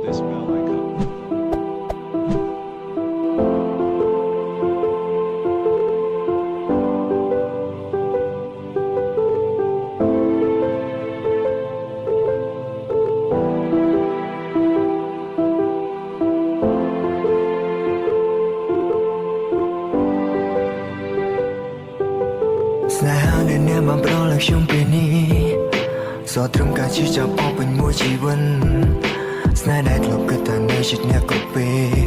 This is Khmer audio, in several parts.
this bell icon. ស្នេហាដែលអ្នកបានផ្ដល់ឲ្យខ្ញុំពេលនេះសតត្រឹមការជឿចាប់អស់ពេញមួយជីវិតស្នេហ៍ដែលធ្លាប់គិតថានៅជិតអ្នកគ្រប់ពេល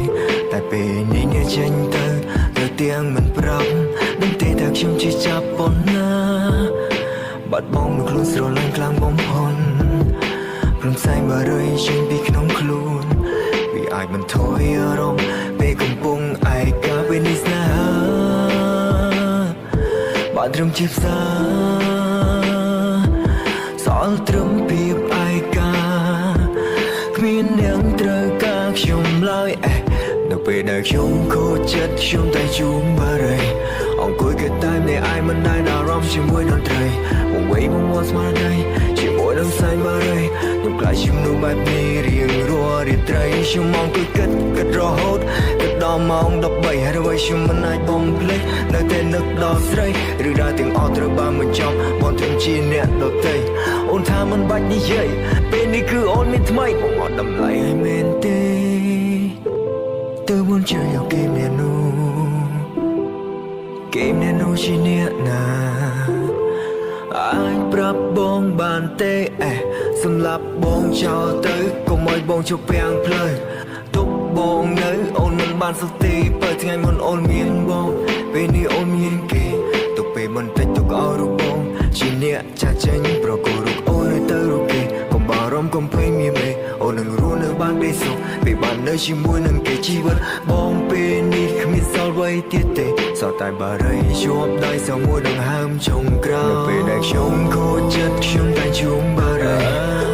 តែពេលនេះអ្នកចេញទៅទាំងមិនប្រាប់ដឹងទេថាខ្ញុំជាចាប់ប៉ុណ្ណាបាត់បង់មួយខ្លួនស្រលាញ់ខ្លាំងបំផុតព្រមផ្សាយបារីចេញពីក្នុងខ្លួនវាអាចបន្ធូរអារម្មណ៍ពេលកំពុងឯកាពេលនេះស្នេហាបានត្រឹមជាផ្សាសល់ត្រឹមភាពឯកាគ្មានអ្នកត្រូវការខ្ញុំឡើយនៅពេលដែលខ្ញុំខូចចិត្តខ្ញុំតែជួងបារីអង្គុយគិតតែម្នាក់ឯងមិនដែលអារម្មណ៍ជាមួយតន្ត្រីមកវេមកមាត់ស្មារតីជាមួយនឹងផ្សែងបារីខ្ញុំខ្លាចជាមនុស្សបែបនេះរៀងរាល់រាត្រីខ្ញុំអង្គុយគិតរហូតគិតដល់ម៉ោង13ហើយអ្វីខ្ញុំមិនអាចបំភ្លេចនៅតែនឹកដល់ស្រីឬដែលទាំងអស់ត្រូវបានបញ្ចប់មកត្រឹមជាអ្នកដទៃអូនថាមិនបាច់និយាយពេលនេះគឺអូនមានថ្មីមកអត់តម្លៃឲ្យមែនទេទៅមិនជឿយកគេមាននោះគេមាននោះជាអ្នកណាអាចប្រាប់បងបានទេសម្រាប់បងចោលទៅកុំឲ្យបងជពាំងផ្លូវទុកបងនៅអូនមិនបានសុខទេបើថ្ងៃមុនអូនមានបងពេលនេះអូនមានគេទុកពេលបន្តិចទុកឲ្យរូបបងជាអ្នកចាស់ចេញប្រកូលរូបអូនឲ្យទៅរូបគេកុំបារម្ភកុំភ័យមានមេអូននឹងរស់នៅបានទេសុខពេលបាននៅជាមួយនឹងគេជីវិតបងពេលនេះគ្មានសល់អ្វីទៀតទេសល់តែបារីជាប់ដៃសងមួយនឹងហើមចុងក្រោយនៅពេលដែលខ្ញុំខូចចិត្តខ្ញុំតែជួងបារី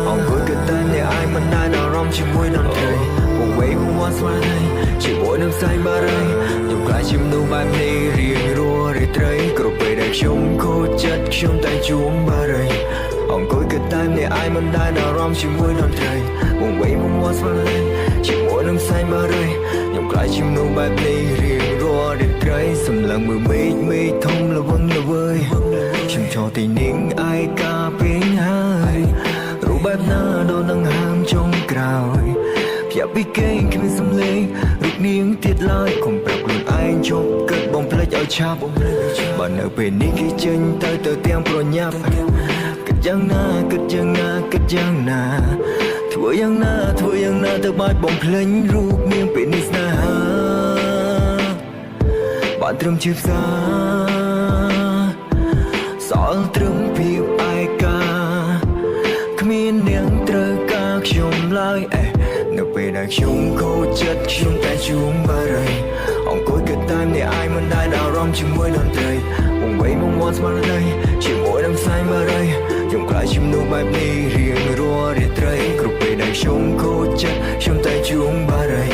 អង្គុយគិតតែអ្នកឯងមិនដែលអារម្មណ៍ជាមួយតន្ត្រីមកវេមកមាត់ស្មារតីជាមួយនឹងផ្សែងបារីខ្ញុំខ្លាចជាមនុស្សបែបនេះរៀងរាល់រាត្រីគ្រប់ពេលដែលខ្ញុំខូចចិត្តខ្ញុំតែជួងបារីអង្គុយគិតតែម្នាក់ឯងមិនដែលអារម្មណ៍ជាមួយតន្ត្រីមកវេមកមាត់ស្មារតីជាមួយនឹងផ្សែងបារីខ្ញុំខ្លាចជាមនុស្សបែបនេះរៀងរាល់រាត្រីសម្លឹងមើលមេឃធំល្វឹងល្វើយខ្ញុំចូលទីនេះឯកាពេញហើយរូបបែបណាដូចនឹងហើមចុងក្រោយភ្ញាក់ពីគេគ្មានសំឡេងរូបនាងទៀតឡើយកុំប្រាប់ខ្លួនឯងជប់គិតបំភ្លេចឲ្យឆាប់បើនៅពេលនេះគេចេញទៅទាំងប្រញាប់គិតយ៉ាងណាធ្វើយ៉ាងណាទៅបាច់បំភ្លេចរូបនាងពេលនេះស្នេហាបានត្រឹមជាផ្សាសល់ត្រឹមភាពឯកាគ្មានអ្នកត្រូវការខ្ញុំឡើយនៅពេលដែលខ្ញុំខូចចិត្តខ្ញុំតែជួងបារីអង្គុយគិតតែម្នាក់ឯងមិនដែលអារម្មណ៍ជាមួយតន្ត្រីវង្វេងមកមាត់ស្មារតីជាមួយនឹងផ្សែងបារីខ្ញុំខ្លាចជាមនុស្សបែបនេះរៀងរាល់រាត្រីគ្រប់ពេលដែលខ្ញុំខូចចិត្តខ្ញុំតែជួងបារី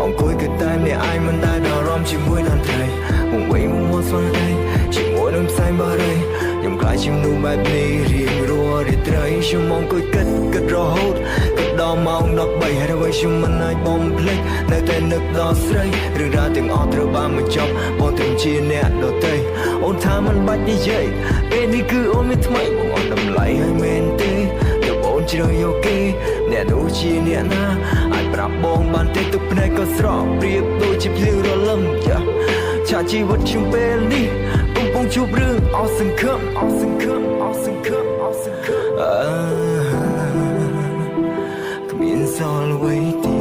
អង្គុយគិតតែម្នាក់ឯងមិនដែលអារម្មណ៍ជាមួយតន្ត្រីវង្វេងមកមាត់ស្មារតីជាមួយនឹងផ្សែងបារីខ្ញុំខ្លាចជាមនុស្សបែបនេះរៀងរាល់រាត្រីខ្ញុំអង្គុយគិតរហូតគិតដល់ម៉ោង13ហើយអ្វីខ្ញុំមិនអាចបំភ្លេចនៅតែនឹកដល់ស្រីរឿងរ៉ាវទាំងអស់ត្រូវបានបញ្ចប់បងត្រឹមជាអ្នកដទៃអូនថាមិនបាច់និយាយពេលនេះគឺអូនមានថ្មីបងអត់តម្លៃឲ្យមែនទេទៅអូនជ្រើសយកគេអ្នកនោះជាអ្នកណាអាចប្រាប់បងបានទេទឹកភ្នែកក៏ស្រក់ប្រៀបដូចជាភ្លៀងរលឹមឆាជីវិតខ្ញុំពេលនេះកំពុងជួបរឿងអស់សង្ឃឹមគ្មានសល់អ្វីទៀត